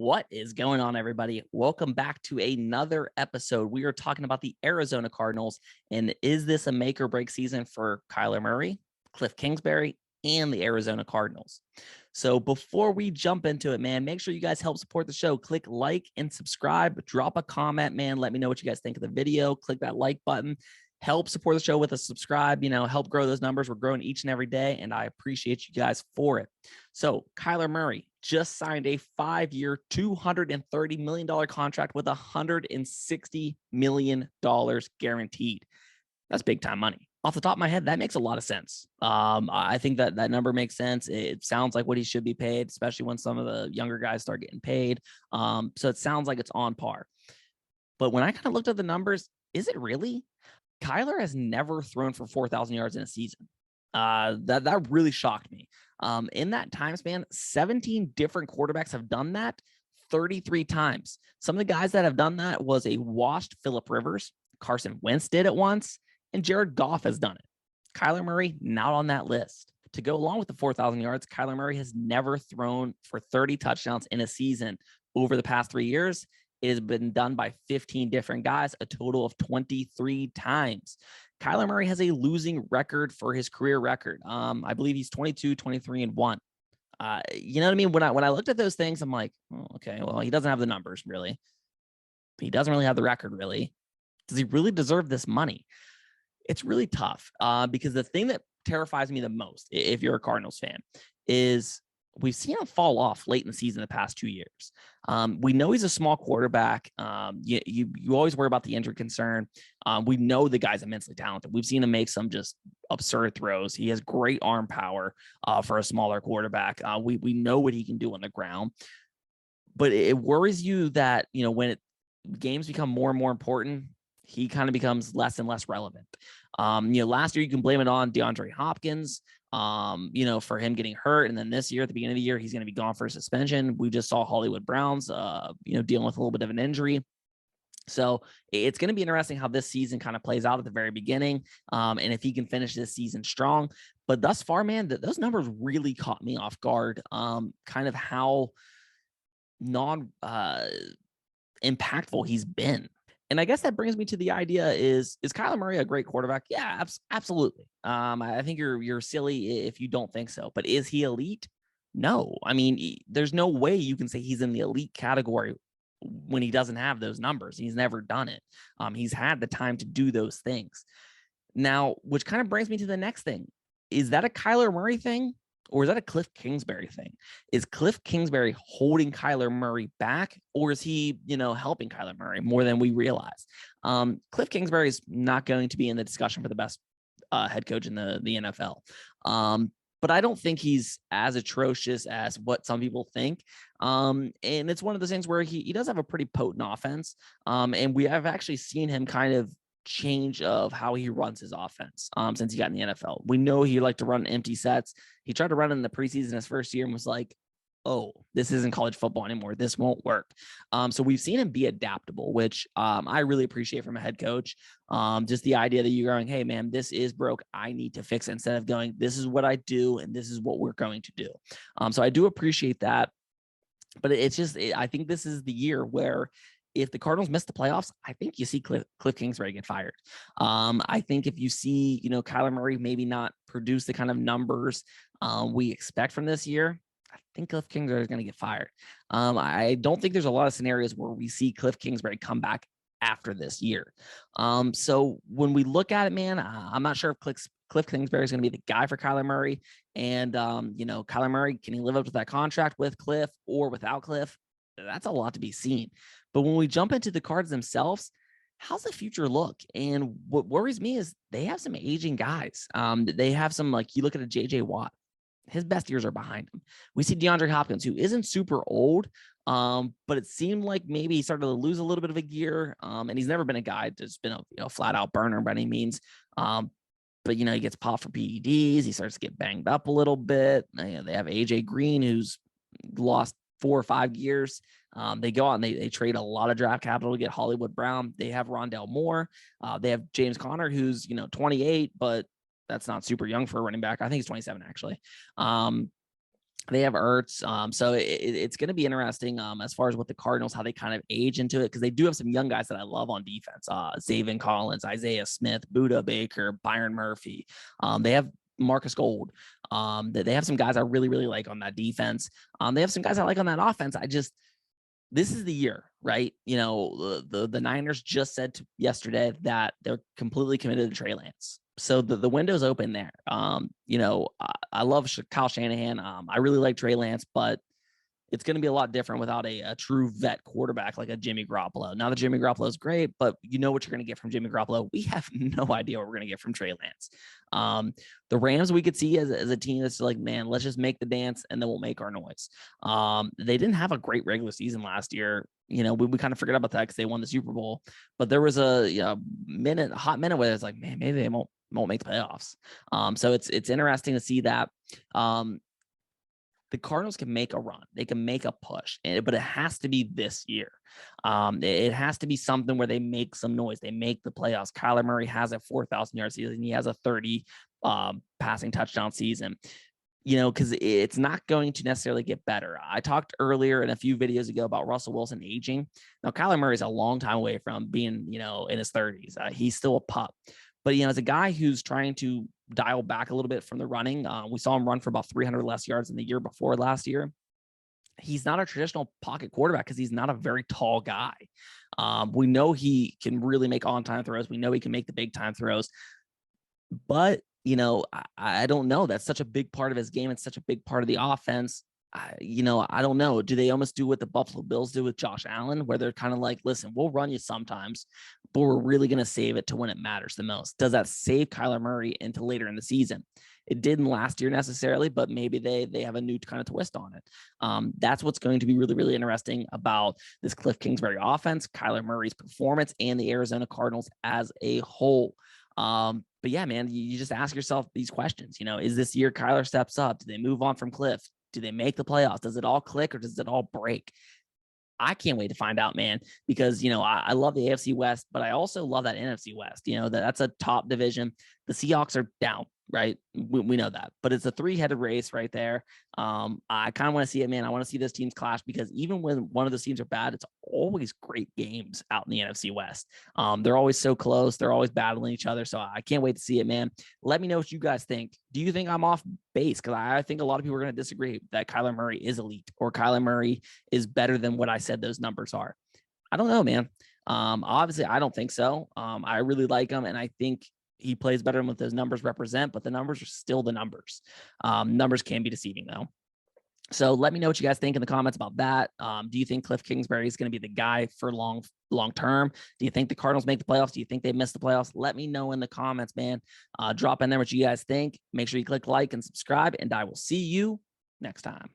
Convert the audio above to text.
What is going on, everybody? Welcome back to another episode. We are talking about the Arizona Cardinals, and is this a make or break season for Kyler Murray, Kliff Kingsbury, and the Arizona Cardinals? So before we jump into it, man, make sure you guys help support the show. Click like and subscribe. Drop a comment, man. Let me know what you guys think of the video. Click that like button. Help support the show with a subscribe, help grow those numbers. We're growing each and every day, and I appreciate you guys for it. So Kyler Murray just signed a 5-year, $230 million contract with $160 million guaranteed. That's big time money. Off the top of my head, that makes a lot of sense. I think that number makes sense. It sounds like what he should be paid, especially when some of the younger guys start getting paid. So it sounds like it's on par. But when I kind of looked at the numbers, is it really? Kyler has never thrown for 4,000 yards in a season. That really shocked me. In that time span, 17 different quarterbacks have done that 33 times. Some of the guys that have done that was a washed Phillip Rivers. Carson Wentz did it once, and Jared Goff has done it. Kyler Murray, not on that list. To go along with the 4,000 yards, Kyler Murray has never thrown for 30 touchdowns in a season over the past 3 years. It has been done by 15 different guys, a total of 23 times. Kyler Murray has a losing record for his career record. I believe he's 22, 23, and 1. You know what I mean? When I looked at those things, I'm like, oh, okay, well, he doesn't have the numbers, really. He doesn't really have the record, really. Does he really deserve this money? It's really tough because the thing that terrifies me the most, if you're a Cardinals fan, is we've seen him fall off late in the season the past 2 years. We know he's a small quarterback. You always worry about the injury concern. We know the guy's immensely talented. We've seen him make some just absurd throws. He has great arm power for a smaller quarterback. We know what he can do on the ground. But it worries you that, when games become more and more important, he kind of becomes less and less relevant. Last year you can blame it on DeAndre Hopkins, for him getting hurt. And then this year, at the beginning of the year, he's going to be gone for suspension. We just saw Hollywood Browns, dealing with a little bit of an injury. So it's going to be interesting how this season kind of plays out at the very beginning. And if he can finish this season strong. But thus far, man, those numbers really caught me off guard. Kind of how impactful he's been. And I guess that brings me to the idea is Kyler Murray a great quarterback? Yeah, absolutely. I think you're silly if you don't think so. But is he elite? No. I mean, there's no way you can say he's in the elite category when he doesn't have those numbers. He's never done it. He's had the time to do those things. Now, which kind of brings me to the next thing. Is that a Kyler Murray thing? Or is that a Kliff Kingsbury thing? Is Kliff Kingsbury holding Kyler Murray back, or is he, helping Kyler Murray more than we realize? Kliff Kingsbury is not going to be in the discussion for the best head coach in the NFL. But I don't think he's as atrocious as what some people think. And it's one of those things where he does have a pretty potent offense. And we have actually seen him kind of change of how he runs his offense since he got in the NFL. We know he liked to run empty sets. He tried to run in the preseason his first year and was like, oh, this isn't college football anymore. This won't work. So we've seen him be adaptable, which I really appreciate from a head coach. Just the idea that you're going, hey, man, this is broke. I need to fix it, instead of going, this is what I do and this is what we're going to do. So I do appreciate that. But it's just, I think this is the year where if the Cardinals miss the playoffs, I think you see Kliff Kingsbury get fired. I think if you see, Kyler Murray maybe not produce the kind of numbers we expect from this year, I think Kliff Kingsbury is going to get fired. I don't think there's a lot of scenarios where we see Kliff Kingsbury come back after this year. So when we look at it, man, I'm not sure if Kliff Kingsbury is going to be the guy for Kyler Murray. And, Kyler Murray, can he live up to that contract with Kliff or without Kliff? That's a lot to be seen. But when we jump into the Cards themselves, how's the future look? And what worries me is they have some aging guys. They have some, like, you look at a JJ Watt, his best years are behind him. We see DeAndre Hopkins, who isn't super old, but it seemed like maybe he started to lose a little bit of a gear. And he's never been a guy that's been a flat out burner by any means. But, he gets popped for PEDs. He starts to get banged up a little bit. They have AJ Green, who's lost 4 or 5 years. They go out and they trade a lot of draft capital to get Hollywood Brown. They have Rondale Moore. They have James Conner, who's, 28, but that's not super young for a running back. I think he's 27, actually. They have Ertz. So it's going to be interesting as far as what the Cardinals, how they kind of age into it, because they do have some young guys that I love on defense. Zaven Collins, Isaiah Smith, Buda Baker, Byron Murphy. They have Marcus Gold. They have some guys I really, really like on that defense. They have some guys I like on that offense. This is the year, right? The Niners just said yesterday that they're completely committed to Trey Lance. So the window's open there. I love Kyle Shanahan. I really like Trey Lance, but it's going to be a lot different without a true vet quarterback like a Jimmy Garoppolo. Now that Jimmy Garoppolo is great, but you know what you're going to get from Jimmy Garoppolo. We have no idea what we're going to get from Trey Lance. The Rams we could see as a team that's like, man, let's just make the dance and then we'll make our noise. They didn't have a great regular season last year. We kind of forget about that because they won the Super Bowl, but there was a hot minute where it's like, man, maybe they won't make the playoffs. So it's interesting to see that. The Cardinals can make a run. They can make a push, but it has to be this year. It has to be something where they make some noise. They make the playoffs. Kyler Murray has a 4,000-yard season. He has a 30 passing touchdown season, because it's not going to necessarily get better. I talked earlier in a few videos ago about Russell Wilson aging. Now, Kyler Murray is a long time away from being, in his 30s. He's still a pup. But, as a guy who's trying to dial back a little bit from the running, we saw him run for about 300 less yards than the year before last year. He's not a traditional pocket quarterback because he's not a very tall guy. We know he can really make on-time throws. We know he can make the big-time throws. But, I don't know. That's such a big part of his game. It's such a big part of the offense. I don't know. Do they almost do what the Buffalo Bills do with Josh Allen, where they're kind of like, listen, we'll run you sometimes, but we're really going to save it to when it matters the most? Does that save Kyler Murray into later in the season? It didn't last year necessarily, but maybe they have a new kind of twist on it. That's what's going to be really, really interesting about this Kliff Kingsbury offense, Kyler Murray's performance, and the Arizona Cardinals as a whole. But yeah, man, you just ask yourself these questions. Is this year Kyler steps up? Do they move on from Kliff? Do they make the playoffs? Does it all click or does it all break? I can't wait to find out, man, because, I love the AFC West, but I also love that NFC West. That's a top division. The Seahawks are down, right? We know that, but it's a three-headed race right there. I kind of want to see it, man. I want to see those teams clash because even when one of those teams are bad, it's always great games out in the NFC West. They're always so close. They're always battling each other. So I can't wait to see it, man. Let me know what you guys think. Do you think I'm off base? Because I think a lot of people are going to disagree that Kyler Murray is elite or Kyler Murray is better than what I said those numbers are. I don't know, man. Obviously, I don't think so. I really like him, and I think he plays better than what those numbers represent, but the numbers are still the numbers. Numbers can be deceiving, though. So let me know what you guys think in the comments about that. Do you think Kliff Kingsbury is going to be the guy for long term? Do you think the Cardinals make the playoffs? Do you think they miss the playoffs? Let me know in the comments, man. Drop in there what you guys think. Make sure you click like and subscribe, and I will see you next time.